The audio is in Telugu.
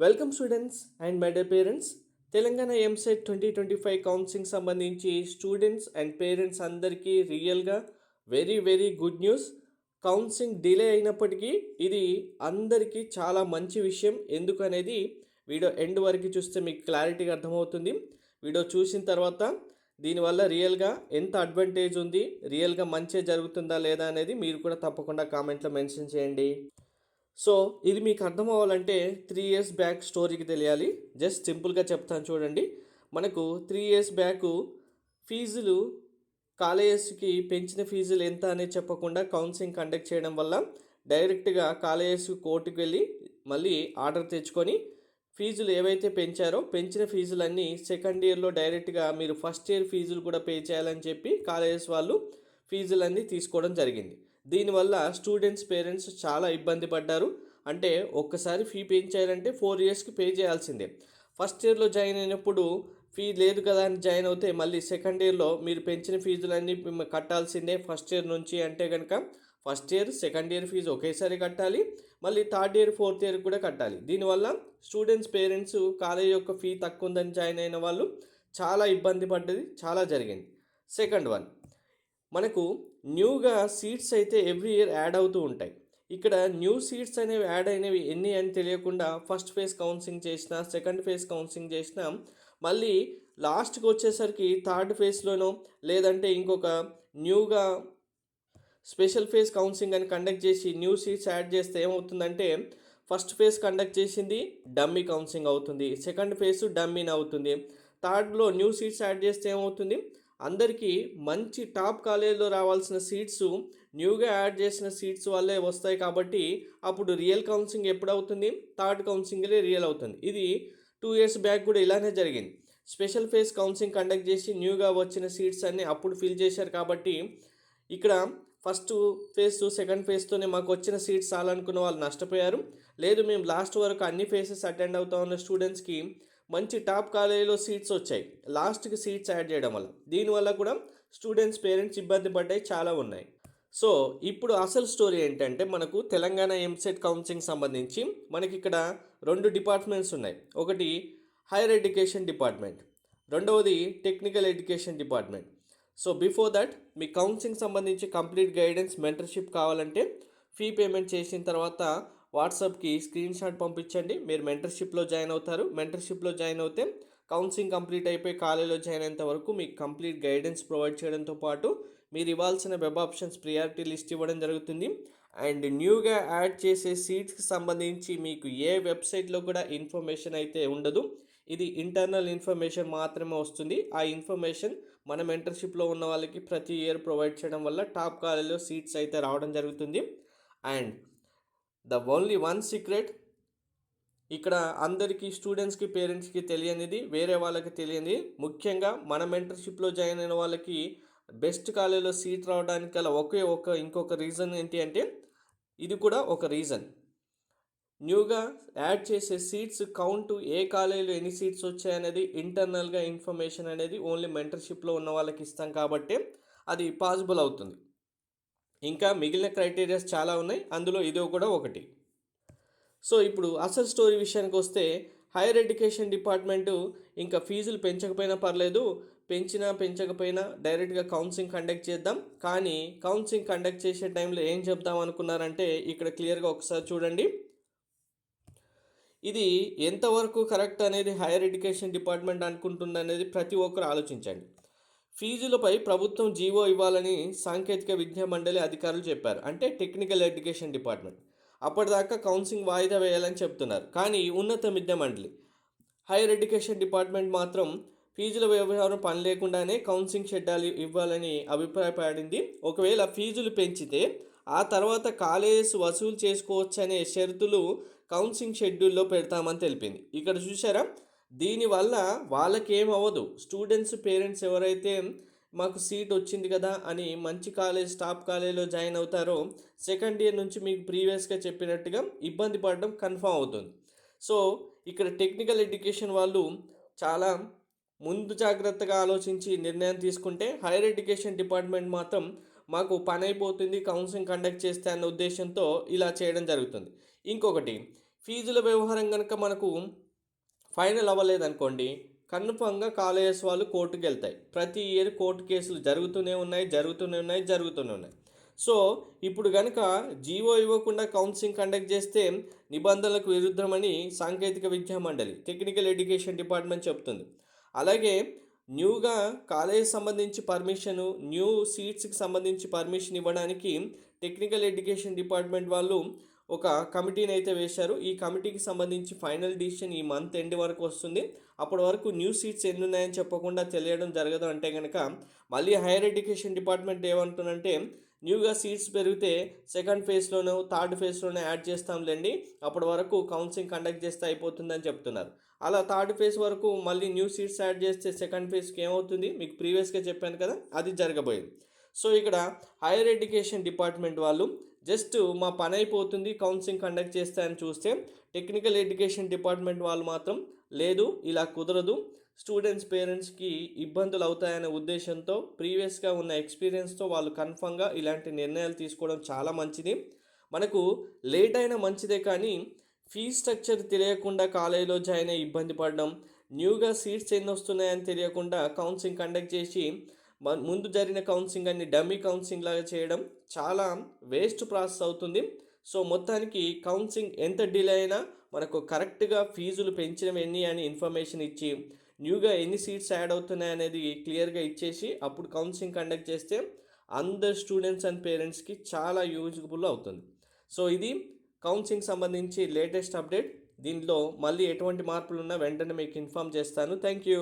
Welcome students and my dear parents. Telangana EAMCET 2025 counselling సంబంధించి స్టూడెంట్స్ అండ్ పేరెంట్స్ అందరికీ రియల్గా very very good news. Counselling delay అయినప్పటికీ ఇది అందరికీ చాలా మంచి విషయం. ఎందుకనేది వీడియో ఎండ్ వరకు చూస్తే మీకు క్లారిటీగా అర్థమవుతుంది. వీడియో చూసిన తర్వాత దీనివల్ల రియల్గా ఎంత అడ్వాంటేజ్ ఉంది, రియల్గా మంచి జరుగుతుందా లేదా అనేది మీరు కూడా తప్పకుండా కామెంట్లో మెన్షన్ చేయండి. సో ఇది మీకు అర్థం అవ్వాలంటే 3 ఇయర్స్ బ్యాక్ స్టోరీకి తెలియాలి. జస్ట్ సింపుల్గా చెప్తాను చూడండి. మనకు 3 ఇయర్స్ బ్యాక్ ఫీజులు కాలేజెస్కి పెంచిన ఫీజులు ఎంత అనేది చెప్పకుండా కౌన్సిలింగ్ కండక్ట్ చేయడం వల్ల డైరెక్ట్గా కాలేజెస్ కోర్టుకు వెళ్ళి మళ్ళీ ఆర్డర్ తెచ్చుకొని ఫీజులు ఏవైతే పెంచారో పెంచిన ఫీజులన్నీ సెకండ్ ఇయర్లో డైరెక్ట్గా మీరు ఫస్ట్ ఇయర్ ఫీజులు కూడా పే చేయాలని చెప్పి కాలేజెస్ వాళ్ళు ఫీజులన్నీ తీసుకోవడం జరిగింది. దీనివల్ల స్టూడెంట్స్ పేరెంట్స్ చాలా ఇబ్బంది పడ్డారు. అంటే ఒక్కసారి ఫీ పెంచారంటే 4 ఇయర్స్కి పే చేయాల్సిందే. ఫస్ట్ ఇయర్లో జాయిన్ అయినప్పుడు ఫీ లేదు కదా అని జాయిన్ అవుతే మళ్ళీ సెకండ్ ఇయర్లో మీరు పెంచిన ఫీజులన్నీ కట్టాల్సిందే ఫస్ట్ ఇయర్ నుంచి. అంటే కనుక first year second year fees ఒకేసారి కట్టాలి, మళ్ళీ థర్డ్ ఇయర్ ఫోర్త్ ఇయర్ కూడా కట్టాలి. దీనివల్ల స్టూడెంట్స్ పేరెంట్స్ కాలేజ్ యొక్క ఫీ తక్కువ ఉందని జాయిన్ అయిన వాళ్ళు చాలా ఇబ్బంది పడ్డది, చాలా జరిగింది. సెకండ్ వన్, మనకు న్యూగా సీట్స్ అయితే ఎవ్రీ ఇయర్ యాడ్ అవుతూ ఉంటాయి. ఇక్కడ న్యూ సీట్స్ అనేవి యాడ్ అయినవి ఎన్ని అని తెలియకుండా ఫస్ట్ ఫేజ్ కౌన్సిలింగ్ చేసిన, సెకండ్ ఫేజ్ కౌన్సిలింగ్ చేసిన, మళ్ళీ లాస్ట్కి వచ్చేసరికి థర్డ్ ఫేజ్లోనో లేదంటే ఇంకొక న్యూగా స్పెషల్ ఫేజ్ కౌన్సిలింగ్ అని కండక్ట్ చేసి న్యూ సీట్స్ యాడ్ చేస్తే ఏమవుతుందంటే ఫస్ట్ ఫేజ్ కండక్ట్ చేసింది డమ్మీ కౌన్సిలింగ్ అవుతుంది, సెకండ్ ఫేజ్ డమ్మీని అవుతుంది, థర్డ్లో న్యూ సీట్స్ యాడ్ చేస్తే ఏమవుతుంది అందరికీ మంచి టాప్ కాలేజీలో రావాల్సిన సీట్స్ న్యూగా యాడ్ చేసిన సీట్స్ వల్లే వస్తాయి. కాబట్టి అప్పుడు రియల్ కౌన్సిలింగ్ ఎప్పుడు అవుతుంది, థర్డ్ కౌన్సిలింగ్లే రియల్ అవుతుంది. ఇది 2 ఇయర్స్ బ్యాక్ కూడా ఇలానే జరిగింది. స్పెషల్ ఫేజ్ కౌన్సిలింగ్ కండక్ట్ చేసి న్యూగా వచ్చిన సీట్స్ అన్నీ అప్పుడు ఫిల్ చేశారు. కాబట్టి ఇక్కడ ఫస్ట్ ఫేజ్ సెకండ్ ఫేజ్తోనే మాకు వచ్చిన సీట్స్ చాలనుకున్న వాళ్ళు నష్టపోయారు. లేదు మేము లాస్ట్ వరకు అన్ని ఫేజెస్ అటెండ్ అవుతా ఉన్న స్టూడెంట్స్కి మంచి టాప్ కాలేజీలో సీట్స్ వచ్చాయి లాస్ట్కి సీట్స్ యాడ్ చేయడం వల్ల. దీనివల్ల కూడా స్టూడెంట్స్ పేరెంట్స్ ఇబ్బంది పడ్డాయి, చాలా ఉన్నాయి. సో ఇప్పుడు అసలు స్టోరీ ఏంటంటే మనకు తెలంగాణ ఎంసెట్ కౌన్సిలింగ్ సంబంధించి మనకి ఇక్కడ 2 డిపార్ట్మెంట్స్ ఉన్నాయి. ఒకటి హైయర్ ఎడ్యుకేషన్ డిపార్ట్మెంట్, రెండవది technical education department. So before that me counselling సంబంధించి కంప్లీట్ గైడెన్స్ మెంటర్షిప్ కావాలంటే ఫీ పేమెంట్ చేసిన తర్వాత వాట్సాప్కి స్క్రీన్ షాట్ పంపించండి. మీరు మెంటర్షిప్లో జాయిన్ అవుతారు. మెంటర్షిప్లో జాయిన్ అవుతే కౌన్సిలింగ్ కంప్లీట్ అయిపోయి కాలేజీలో జాయిన్ అయ్యేంత వరకు మీకు కంప్లీట్ గైడెన్స్ ప్రొవైడ్ చేయడంతో పాటు మీరు ఇవ్వాల్సిన వెబ్ ఆప్షన్స్ ప్రియారిటీ లిస్ట్ ఇవ్వడం జరుగుతుంది. అండ్ న్యూగా యాడ్ చేసే సీట్స్కి సంబంధించి మీకు ఏ వెబ్సైట్లో కూడా ఇన్ఫర్మేషన్ అయితే ఉండదు. ఇది ఇంటర్నల్ ఇన్ఫర్మేషన్ మాత్రమే వస్తుంది. ఆ ఇన్ఫర్మేషన్ మన మెంటర్షిప్లో ఉన్న వాళ్ళకి ప్రతి ఇయర్ ప్రొవైడ్ చేయడం వల్ల టాప్ కాలేజీలో సీట్స్ అయితే రావడం జరుగుతుంది. And the only one secret, ఇక్కడ అందరికీ స్టూడెంట్స్కి పేరెంట్స్కి తెలియనిది, వేరే వాళ్ళకి తెలియనిది, ముఖ్యంగా మన మెంటర్షిప్లో జాయిన్ అయిన వాళ్ళకి బెస్ట్ కాలేజీలో సీట్ రావడానికి గల ఇంకొక రీజన్ ఏంటి అంటే ఇది కూడా ఒక రీజన్. న్యూగా యాడ్ చేసే సీట్స్ కౌంట్, ఏ కాలేజీలో ఎన్ని సీట్స్ వచ్చాయనేది ఇంటర్నల్గా ఇన్ఫర్మేషన్ అనేది ఓన్లీ మెంటర్షిప్లో ఉన్న వాళ్ళకి ఇస్తాం కాబట్టి అది పాసిబుల్ అవుతుంది. ఇంకా మిగిలిన క్రైటీరియాస్ చాలా ఉన్నాయి, అందులో ఇది కూడా ఒకటి. సో ఇప్పుడు అసలు స్టోరీ విషయానికి వస్తే హైయర్ ఎడ్యుకేషన్ డిపార్ట్మెంటు ఇంకా ఫీజులు పెంచకపోయినా పర్లేదు, పెంచకపోయినా డైరెక్ట్గా కౌన్సిలింగ్ కండక్ట్ చేద్దాం. కానీ కౌన్సిలింగ్ కండక్ట్ చేసే టైంలో ఏం చెప్దాం అనుకున్నారంటే ఇక్కడ క్లియర్గా ఒకసారి చూడండి. ఇది ఎంతవరకు కరెక్ట్ అనేది హైయర్ ఎడ్యుకేషన్ డిపార్ట్మెంట్ అనుకుంటుంది అనేది ప్రతి ఒక్కరు ఆలోచించండి. ఫీజులపై ప్రభుత్వం జీవో ఇవ్వాలని సాంకేతిక విద్యా మండలి అధికారులు చెప్పారు. అంటే టెక్నికల్ ఎడ్యుకేషన్ డిపార్ట్మెంట్ అప్పటిదాకా కౌన్సిలింగ్ వాయిదా వేయాలని చెప్తున్నారు. కానీ ఉన్నత విద్యా మండలి హైయర్ ఎడ్యుకేషన్ డిపార్ట్మెంట్ మాత్రం ఫీజుల వ్యవహారం పని లేకుండానే కౌన్సిలింగ్ షెడ్యూల్ ఇవ్వాలని అభిప్రాయపడింది. ఒకవేళ ఫీజులు పెంచితే ఆ తర్వాత కాలేజెస్ వసూలు చేసుకోవచ్చనే షరతులు కౌన్సిలింగ్ షెడ్యూల్లో పెడతామని తెలిపింది. ఇక్కడ చూసారా, దీనివల్ల వాళ్ళకేం అవ్వదు. స్టూడెంట్స్ పేరెంట్స్ ఎవరైతే మాకు సీట్ వచ్చింది కదా అని మంచి కాలేజ్ టాప్ కాలేజీలో జాయిన్ అవుతారో సెకండ్ ఇయర్ నుంచి మీకు ప్రీవియస్గా చెప్పినట్టుగా ఇబ్బంది పడడం కన్ఫామ్ అవుతుంది. సో ఇక్కడ టెక్నికల్ ఎడ్యుకేషన్ వాళ్ళు చాలా ముందు జాగ్రత్తగా ఆలోచించి నిర్ణయం తీసుకుంటే, హైయర్ ఎడ్యుకేషన్ డిపార్ట్మెంట్ మాత్రం మాకు పని అయిపోతుంది కౌన్సిలింగ్ కండక్ట్ చేస్తే అన్న ఉద్దేశంతో ఇలా చేయడం జరుగుతుంది. ఇంకొకటి, ఫీజుల వ్యవహారం కనుక మనకు ఫైనల్ అవ్వలేదనుకోండి, కన్ఫర్మ్‌గా కాలేజెస్ వాళ్ళు కోర్టుకెళ్తాయి. ప్రతి ఇయర్ కోర్టు కేసులు జరుగుతూనే ఉన్నాయి. సో, ఇప్పుడు గనక జీవో ఇవ్వకుండా కౌన్సెలింగ్ కండక్ట్ చేస్తే నిబంధనలకు విరుద్ధమని సాంకేతిక విద్యా మండలి, టెక్నికల్ ఎడ్యుకేషన్ డిపార్ట్మెంట్ చెప్తుంది. అలాగే న్యూగా కాలేజ్ సంబంధించి పర్మిషను, న్యూ సీట్స్‌కి సంబంధించి పర్మిషన్ ఇవ్వడానికి టెక్నికల్ ఎడ్యుకేషన్ డిపార్ట్మెంట్ వాళ్ళు ఒక కమిటీని అయితే వేశారు. ఈ కమిటీకి సంబంధించి ఫైనల్ డిసిషన్ ఈ మంత్ ఎండ్ వరకు వస్తుంది. అప్పటి వరకు న్యూ సీట్స్ ఎన్ని ఉన్నాయని చెప్పకుండా తెలియడం జరగదు. అంటే కనుక మళ్ళీ హైయర్ ఎడ్యుకేషన్ డిపార్ట్మెంట్ ఏమంటుందంటే, న్యూగా సీట్స్ పెరిగితే సెకండ్ ఫేజ్లోనో థర్డ్ ఫేజ్లోనే యాడ్ చేస్తాంలేండి, అప్పటి వరకు కౌన్సిలింగ్ కండక్ట్ చేస్తే అయిపోతుందని చెప్తున్నారు. అలా థర్డ్ ఫేజ్ వరకు మళ్ళీ న్యూ సీట్స్ యాడ్ చేస్తే సెకండ్ ఫేజ్కి ఏమవుతుంది, మీకు ప్రీవియస్గా చెప్పాను కదా, అది జరగబోయేది. సో ఇక్కడ హైయర్ ఎడ్యుకేషన్ డిపార్ట్మెంట్ వాళ్ళు జస్ట్ మా పని అయిపోతుంది కౌన్సిలింగ్ కండక్ట్ చేస్తాయని చూస్తే, టెక్నికల్ ఎడ్యుకేషన్ డిపార్ట్మెంట్ వాళ్ళు మాత్రం లేదు, ఇలా కుదరదు, స్టూడెంట్స్ పేరెంట్స్కి ఇబ్బందులు అవుతాయనే ఉద్దేశంతో ప్రీవియస్గా ఉన్న ఎక్స్పీరియన్స్తో వాళ్ళు కన్ఫర్మ్గా ఇలాంటి నిర్ణయాలు తీసుకోవడం చాలా మంచిది. మనకు లేట్ అయినా మంచిదే, కానీ ఫీజ్ స్ట్రక్చర్ తెలియకుండా కాలేజీలో జాయిన్ అయ్యి ఇబ్బంది పడడం, న్యూగా సీట్స్ ఎన్ని వస్తున్నాయని తెలియకుండా కౌన్సిలింగ్ కండక్ట్ చేసి ముందు జరిగిన కౌన్సిలింగ్ అన్ని డమ్మీ కౌన్సిలింగ్ లాగా చేయడం చాలా వేస్ట్ ప్రాసెస్ అవుతుంది. సో మొత్తానికి కౌన్సిలింగ్ ఎంత డిలే అయినా మనకు కరెక్ట్గా ఫీజులు పెంచినవి ఎన్ని అని ఇన్ఫర్మేషన్ ఇచ్చి, న్యూగా ఎన్ని సీట్స్ యాడ్ అవుతున్నాయి అనేది క్లియర్గా ఇచ్చేసి అప్పుడు కౌన్సిలింగ్ కండక్ట్ చేస్తే అందరు స్టూడెంట్స్ అండ్ పేరెంట్స్కి చాలా యూజ్ఫుల్ అవుతుంది. సో ఇది కౌన్సిలింగ్ సంబంధించి లేటెస్ట్ అప్డేట్. దీనిలో మళ్ళీ ఎటువంటి మార్పులు ఉన్నా వెంటనే మీకు ఇన్ఫామ్ చేస్తాను. Thank you.